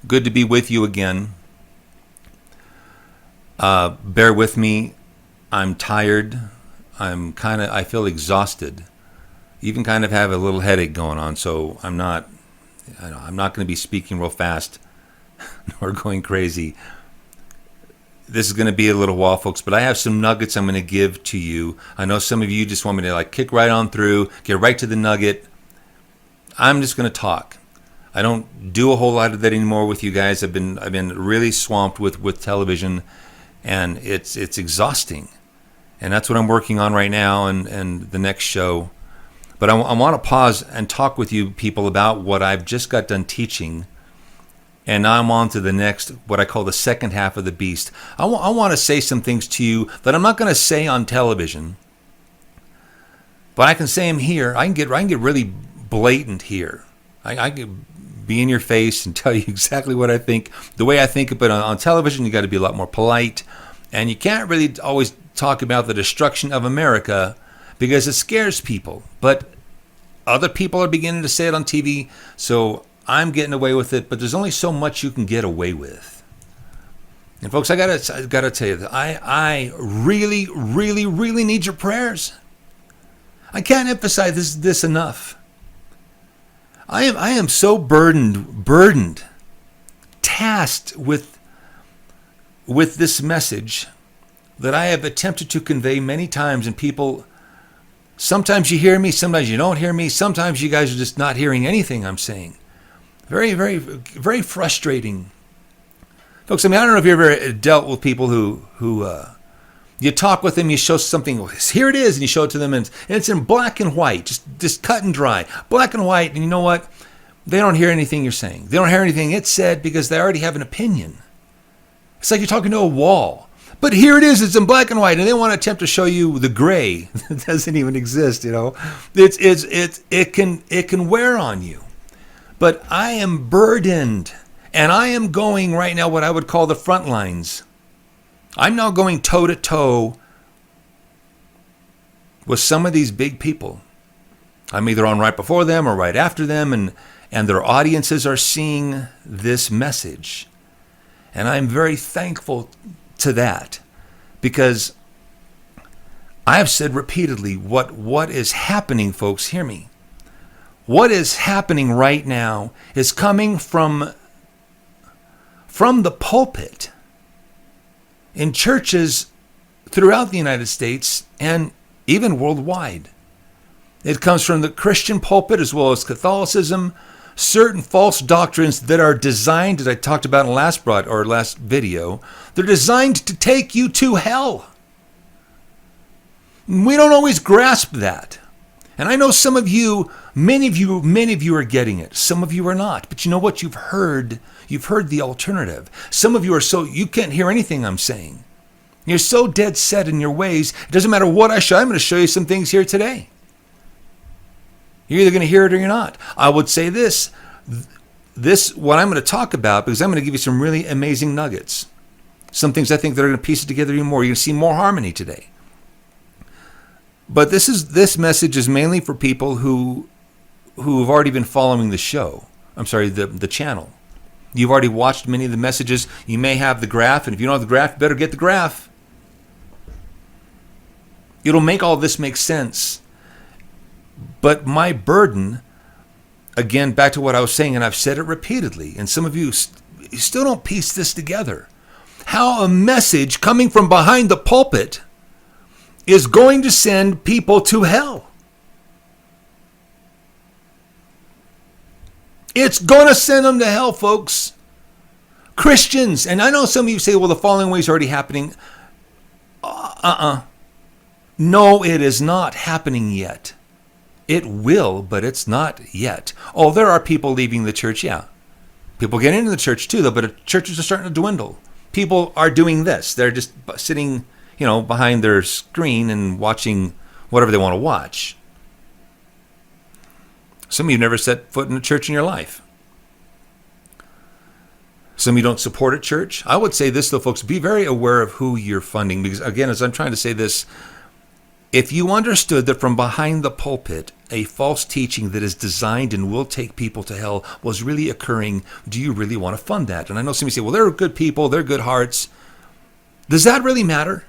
Good to be with you again. Bear with me. I'm tired. I feel exhausted. Even kind of have a little headache going on, so I'm not going to be speaking real fast nor going crazy. This is going to be a little while, folks, but I have some nuggets I'm going to give to you. I know some of you just want me to kick right on through, get right to the nugget. I'm just going to talk. I don't do a whole lot of that anymore with you guys. I've been really swamped with television, and it's exhausting. And that's what I'm working on right now and the next show. But I want to pause and talk with you people about what I've just got done teaching. And now I'm on to the next, what I call the second half of the beast. I want to say some things to you that I'm not going to say on television, but I can say them here. I can get really blatant here. I can be in your face and tell you exactly what I think, the way I think it. But on television, you got to be a lot more polite, and you can't really always talk about the destruction of America because it scares people. But other people are beginning to say it on TV, so I'm getting away with it, but there's only so much you can get away with. And folks, I gotta tell you that I really, really, really need your prayers. I can't emphasize this enough. I am so burdened, tasked with this message that I have attempted to convey many times, and people, sometimes you hear me, sometimes you don't hear me, sometimes you guys are just not hearing anything I'm saying. Very, very, very frustrating. Folks, I don't know if you've ever dealt with people who you talk with them, you show something, here it is, and you show it to them, and it's in black and white, just cut and dry, black and white, and you know what? They don't hear anything you're saying. They don't hear anything it's said because they already have an opinion. It's like you're talking to a wall. But here it is, it's in black and white, and they want to attempt to show you the gray that doesn't even exist, It can wear on you. But I am burdened, and I am going right now what I would call the front lines. I'm now going toe-to-toe with some of these big people. I'm either on right before them or right after them, and their audiences are seeing this message. And I'm very thankful to that, because I have said repeatedly what is happening, folks, hear me. What is happening right now is coming from the pulpit in churches throughout the United States and even worldwide. It comes from the Christian pulpit as well as Catholicism, certain false doctrines that are designed, as I talked about in last video, they're designed to take you to hell. We don't always grasp that. And I know some of you, many of you are getting it. Some of you are not. But you know what? You've heard the alternative. Some of you are you can't hear anything I'm saying. You're so dead set in your ways. It doesn't matter what I show. I'm going to show you some things here today. You're either going to hear it or you're not. I would say this, what I'm going to talk about, because I'm going to give you some really amazing nuggets. Some things I think that are going to piece it together even more. You're going to see more harmony today. But this message is mainly for people who have already been following the show. I'm sorry, the channel. You've already watched many of the messages. You may have the graph, and if you don't have the graph, you better get the graph. It'll make all this make sense. But my burden, again, back to what I was saying, and I've said it repeatedly, and some of you still don't piece this together. How a message coming from behind the pulpit is going to send people to hell. It's going to send them to hell, folks. Christians, and I know some of you say, well, the falling away is already happening. No, it is not happening yet. It will, but it's not yet. Oh, there are people leaving the church, yeah. People get into the church too, though, but churches are starting to dwindle. People are doing this. They're just sitting behind their screen and watching whatever they want to watch. Some of you never set foot in a church in your life. Some of you don't support a church. I would say this, though, folks, be very aware of who you're funding, because, again, as I'm trying to say this, If you understood that from behind the pulpit, a false teaching that is designed and will take people to hell was really occurring, do you really want to fund that? And I know some of you say, well, they're good people, they're good hearts. Does that really matter?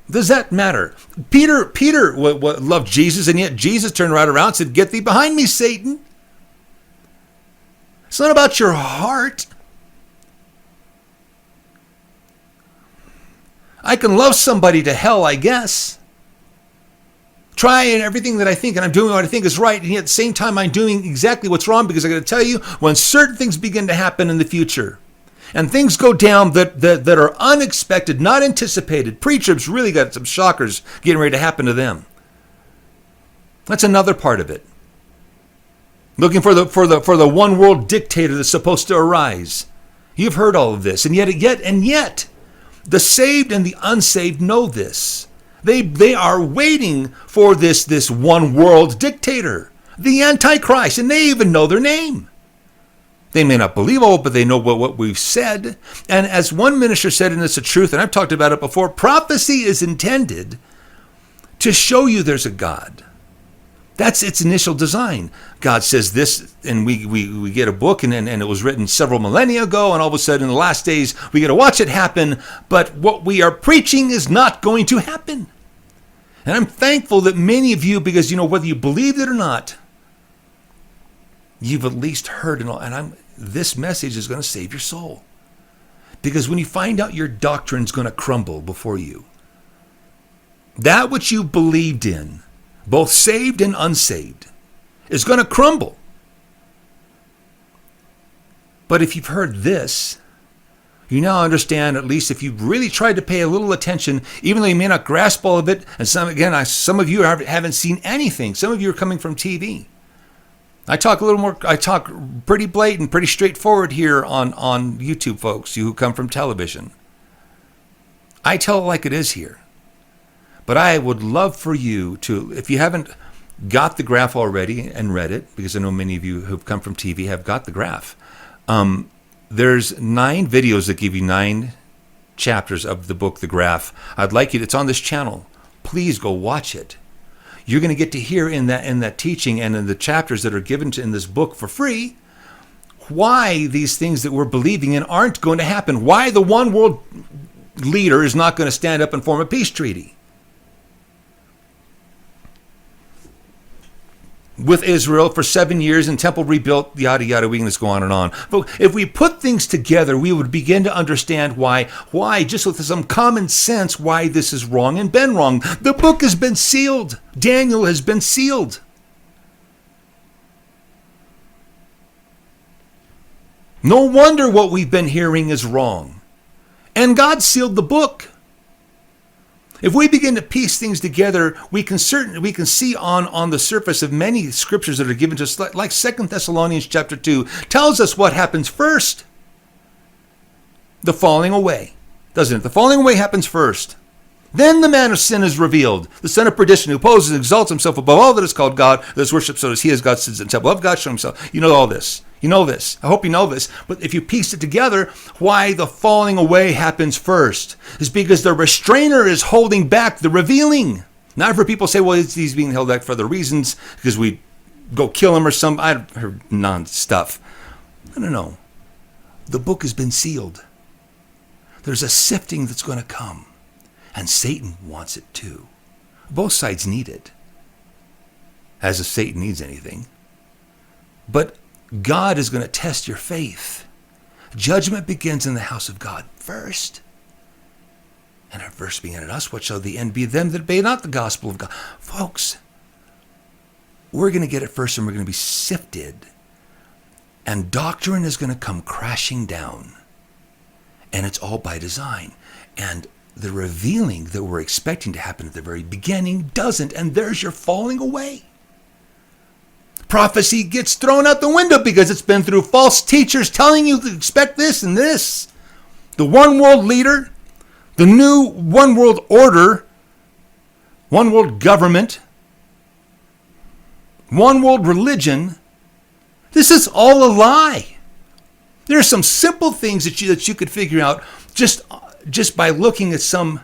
Does that matter? Peter loved Jesus, and yet Jesus turned right around and said, get thee behind me, Satan. It's not about your heart. I can love somebody to hell, I guess. Try and everything that I think, and I'm doing what I think is right, and yet at the same time I'm doing exactly what's wrong, because I got to tell you, when certain things begin to happen in the future, and things go down that are unexpected, not anticipated, preachers really got some shockers getting ready to happen to them. That's another part of it. Looking for the one world dictator that's supposed to arise. You've heard all of this, and yet, the saved and the unsaved know this. They are waiting for this one world dictator, the Antichrist, and they even know their name. They may not believe all, but they know what we've said. And as one minister said, and it's the truth, and I've talked about it before, prophecy is intended to show you there's a God. That's its initial design. God says this, and we get a book, and it was written several millennia ago, and all of a sudden in the last days, we get to watch it happen, but what we are preaching is not going to happen. And I'm thankful that many of you, because, whether you believed it or not, you've at least heard it all. And this message is going to save your soul. Because when you find out your doctrine is going to crumble before you, that which you believed in, both saved and unsaved, is going to crumble. But if you've heard this, you now understand, at least if you've really tried to pay a little attention, even though you may not grasp all of it, and some of you haven't seen anything. Some of you are coming from TV. I talk pretty blatant, pretty straightforward here on YouTube, folks, you who come from television. I tell it like it is here. But I would love for you to, if you haven't got the graph already and read it, because I know many of you who've come from TV have got the graph, there's 9 videos that give you 9 chapters of the book, The Graph. I'd like you, it's on this channel. Please go watch it. You're going to get to hear in that teaching and in the chapters that are given in this book for free, why these things that we're believing in aren't going to happen. Why the one world leader is not going to stand up and form a peace treaty with Israel for 7 years and temple rebuilt, yada, yada, we can just go on and on. But if we put things together, we would begin to understand why, just with some common sense, why this is wrong and been wrong. The book has been sealed. Daniel has been sealed. No wonder what we've been hearing is wrong. And God sealed the book. If we begin to piece things together, we can see on the surface of many scriptures that are given to us, like 2 Thessalonians chapter 2, tells us what happens first. The falling away, doesn't it? The falling away happens first. Then the man of sin is revealed, the son of perdition, who opposes and exalts himself above all that is called God, that is worshipped, so as he as God sits in the temple of God, show himself. You know all this. You know this. I hope you know this. But if you piece it together, why the falling away happens first is because the restrainer is holding back the revealing. Not for people to say, well, he's being held back for other reasons, because we go kill him or some, I've heard non-stuff. No. The book has been sealed. There's a sifting that's going to come. And Satan wants it too. Both sides need it. As if Satan needs anything. But God is going to test your faith. Judgment begins in the house of God first. And our verse began at us, what shall the end be of them that obey not the gospel of God? Folks, we're going to get it first, and we're going to be sifted. And doctrine is going to come crashing down. And it's all by design. And the revealing that we're expecting to happen at the very beginning doesn't, and there's your falling away. Prophecy gets thrown out the window because it's been through false teachers telling you to expect this and this. The one world leader, the new one world order, one world government, one world religion. This is all a lie. There are some simple things that you could figure out just by looking at some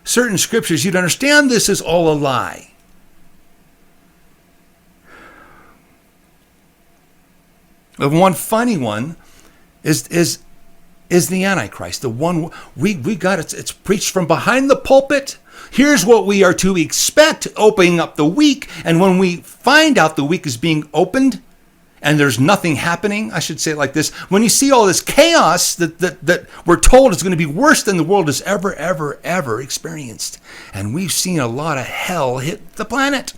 certain scriptures, you'd understand this is all a lie. The one funny one is the Antichrist. The one we got it's preached from behind the pulpit. Here's what we are to expect opening up the week. And when we find out the week is being opened and there's nothing happening, I should say it like this. When you see all this chaos that we're told is going to be worse than the world has ever experienced. And we've seen a lot of hell hit the planet.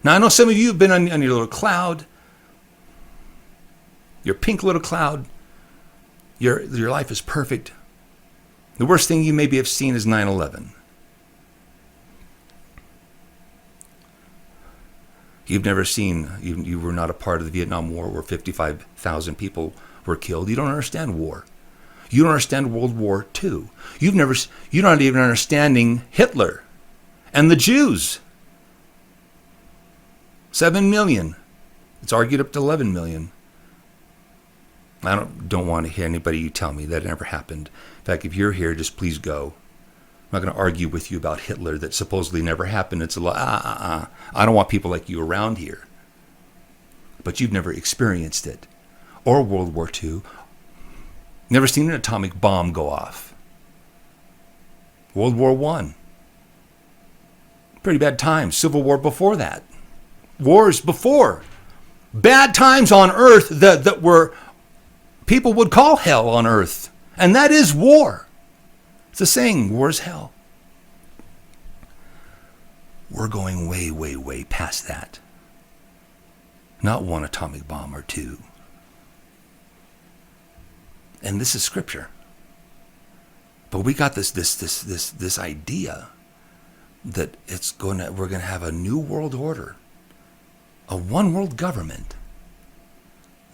Now, I know some of you have been on your little cloud, your pink little cloud. Your life is perfect. The worst thing you maybe have seen is 9/11. You've never seen, you were not a part of the Vietnam War where 55,000 people were killed. You don't understand war. You don't understand World War II. You're not even understanding Hitler and the Jews. 7 million. It's argued up to 11 million. I don't want to hear anybody you tell me that it never happened. In fact, if you're here, just please go. I'm not going to argue with you about Hitler that supposedly never happened. It's a lie. I don't want people like you around here. But you've never experienced it. Or World War II. Never seen an atomic bomb go off. World War I. Pretty bad times. Civil War before that. Wars before. Bad times on earth that were people would call hell on earth. And that is war. It's a saying, war is hell. We're going way, way, way past that. Not one atomic bomb or two. And this is scripture. But we got this idea that we're going to have a new world order, a one world government.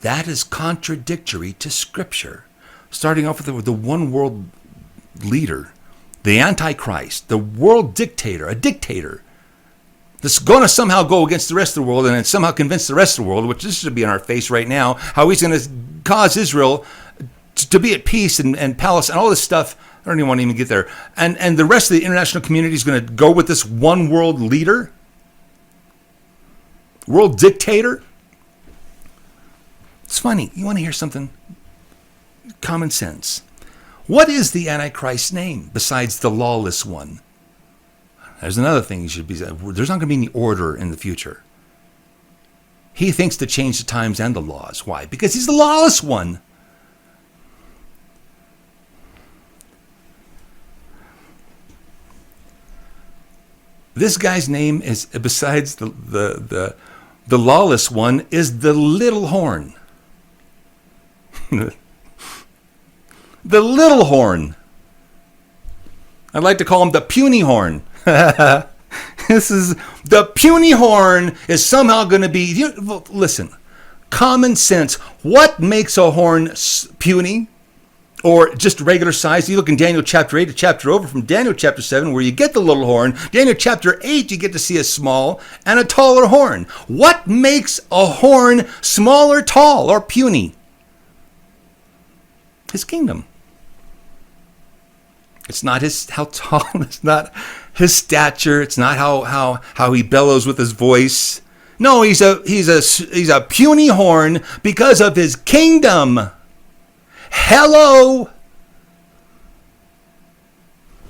That is contradictory to scripture. Starting off with the one world leader, the Antichrist, the world dictator, a dictator that's going to somehow go against the rest of the world and then somehow convince the rest of the world, which this should be in our face right now, how he's going to cause Israel to be at peace and Palestine and all this stuff. I don't even want to even get there. And the rest of the international community is going to go with this one world leader, world dictator. It's funny. You want to hear something? Common sense. What is the Antichrist's name besides the lawless one? There's another thing you should be. There's not going to be any order in the future. He thinks to change the times and the laws. Why? Because he's the lawless one. This guy's name is, besides the lawless one, is the little horn. The little horn. I'd like to call him the puny horn. This is the puny horn is somehow going to be. Listen, common sense. What makes a horn puny or just regular size? You look in Daniel chapter 8, a chapter over from Daniel chapter 7, where you get the little horn. Daniel chapter 8, you get to see a small and a taller horn. What makes a horn small or tall or puny? His kingdom. It's not how tall. It's not his stature. It's not how he bellows with his voice. No, he's a puny horn because of his kingdom. Hello,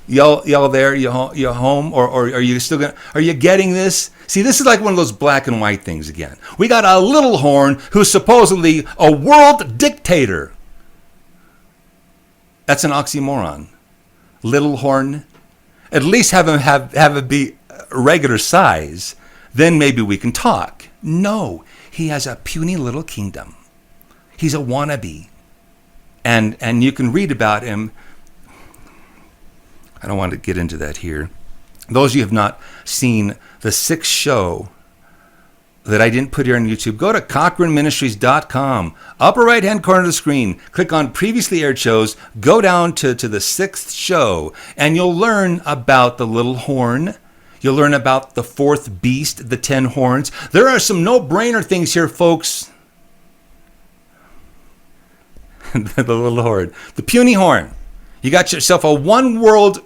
y'all there? You home, or are you still gonna? Are you getting this? See, this is like one of those black and white things again. We got a little horn who's supposedly a world dictator. That's an oxymoron. Little horn. At least have it be regular size. Then maybe we can talk. No, he has a puny little kingdom. He's a wannabe. And you can read about him. I don't want to get into that here. Those of you who have not seen the 6th show that I didn't put here on YouTube, go to CochranMinistries.com. Upper right-hand corner of the screen, click on previously aired shows, go down to the 6th show, and you'll learn about the little horn. You'll learn about the 4th beast, the 10 horns. There are some no-brainer things here, folks. The little horn. The puny horn. You got yourself a one world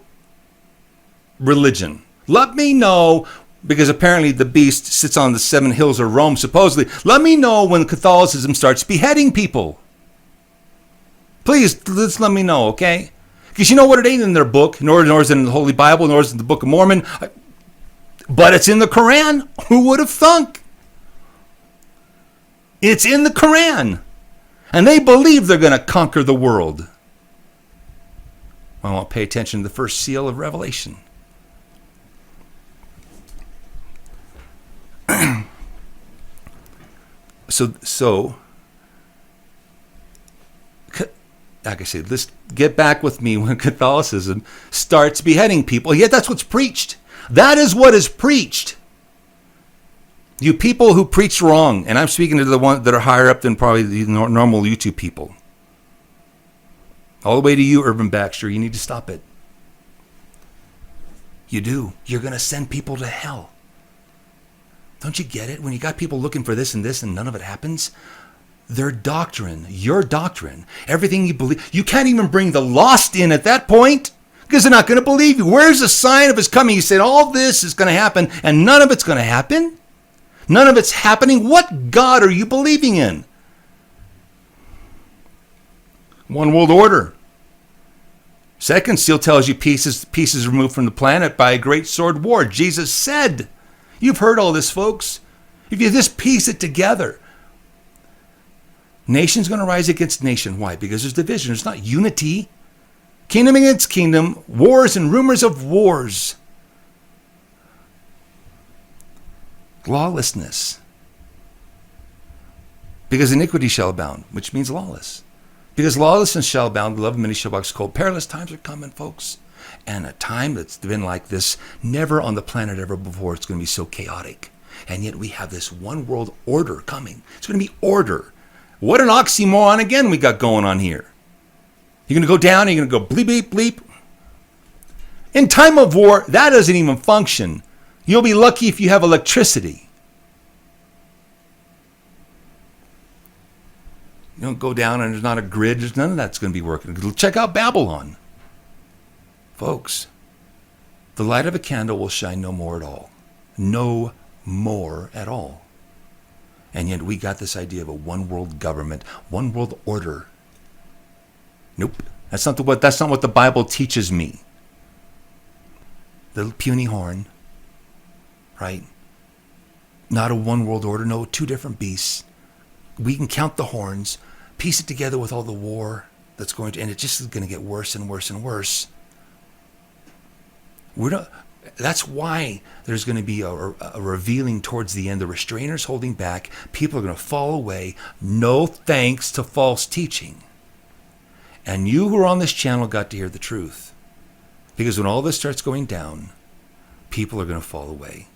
religion. Let me know, because apparently the beast sits on the 7 hills of Rome, supposedly. Let me know when Catholicism starts beheading people. Please, just let me know, okay? Because you know what? It ain't in their book, nor is it in the Holy Bible, nor is it in the Book of Mormon. But it's in the Quran. Who would have thunk? It's in the Quran. And they believe they're going to conquer the world. I want to pay attention to the first seal of Revelation. So, like I said, let's get back with me when Catholicism starts beheading people. Yet that's what's preached. That is what is preached. You people who preach wrong, and I'm speaking to the ones that are higher up than probably the normal YouTube people. All the way to you, Urban Baxter, you need to stop it. You do. You're going to send people to hell. Don't you get it? When you got people looking for this and none of it happens, their doctrine, your doctrine, everything you believe, you can't even bring the lost in at that point because they're not going to believe you. Where's the sign of his coming? You said all this is going to happen and none of it's going to happen. None of it's happening. What God are you believing in? One world order. Second seal tells you pieces removed from the planet by a great sword war. Jesus said. You've heard all this, folks. If you just piece it together. Nation's going to rise against nation. Why? Because there's division. There's not unity. Kingdom against kingdom. Wars and rumors of wars. Lawlessness. Because iniquity shall abound, which means lawless. Because lawlessness shall abound, the love of many shall wax cold. Perilous times are coming, folks. And a time that's been like this, never on the planet ever before. It's going to be so chaotic. And yet we have this one world order coming. It's going to be order. What an oxymoron again we got going on here. You're going to go down, you're going to go bleep, bleep, bleep. In time of war, that doesn't even function. You'll be lucky if you have electricity. You don't go down and there's not a grid. There's none of that's going to be working. Check out Babylon. Folks, the light of a candle will shine no more at all. No more at all. And yet we got this idea of a one world government, one world order. Nope. That's not what the Bible teaches me. The puny horn, right? Not a one world order, no, 2 different beasts. We can count the horns, piece it together with all the war that's going to, and it just is going to get worse and worse and worse. That's why there's going to be a revealing towards the end. The restrainers holding back. People are going to fall away. No thanks to false teaching. And you who are on this channel got to hear the truth. Because when all this starts going down, people are going to fall away.